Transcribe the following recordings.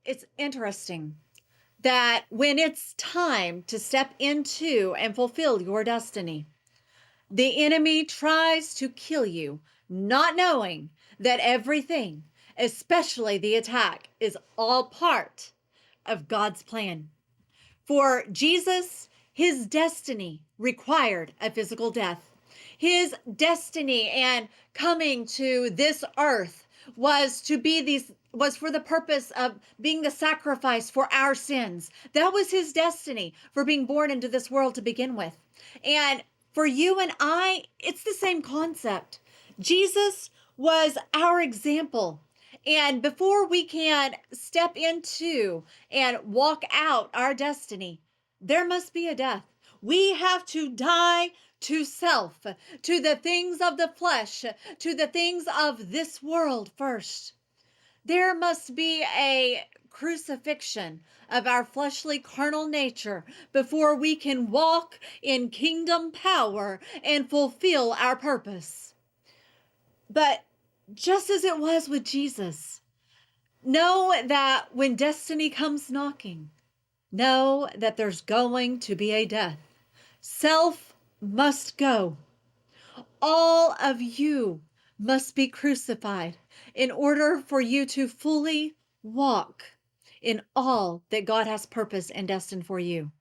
it's interesting that when it's time to step into and fulfill your destiny, the enemy tries to kill you, not knowing that everything, especially the attack, is all part of God's plan. For Jesus, his destiny required a physical death. His destiny and coming to this earth was for the purpose of being the sacrifice for our sins. That was his destiny for being born into this world to begin with. And for you and I, it's the same concept. Jesus was our example. And before we can step into and walk out our destiny, there must be a death. We have to die to self, to the things of the flesh, to the things of this world first. There must be a crucifixion of our fleshly carnal nature before we can walk in kingdom power and fulfill our purpose. But just as it was with Jesus, know that when destiny comes knocking, know that there's going to be a death. Self must go. All of you must be crucified in order for you to fully walk in all that God has purposed and destined for you.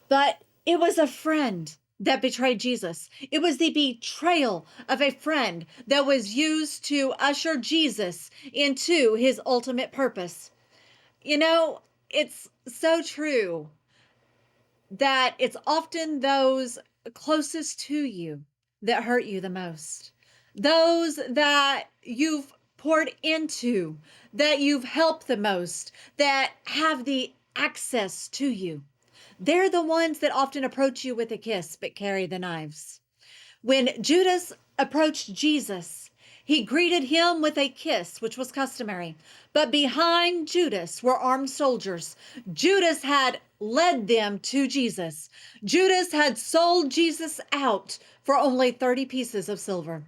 But it was a friend that betrayed Jesus. It was the betrayal of a friend that was used to usher Jesus into his ultimate purpose. You know, it's so true that it's often those closest to you that hurt you the most. Those that you've poured into, that you've helped the most, that have the access to you. They're the ones that often approach you with a kiss but carry the knives. When Judas approached Jesus, he greeted him with a kiss, which was customary. But behind Judas were armed soldiers. Judas had led them to Jesus. Judas had sold Jesus out for only 30 pieces of silver.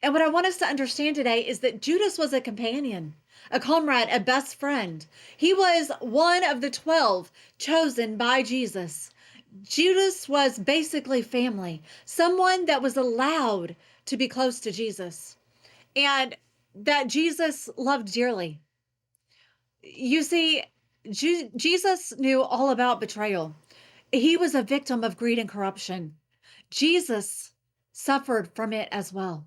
And what I want us to understand today is that Judas was a companion, a comrade, a best friend. He was one of the 12 chosen by Jesus. Judas was basically family, someone that was allowed to be close to Jesus and that Jesus loved dearly. You see, Jesus knew all about betrayal. He was a victim of greed and corruption. Jesus suffered from it as well.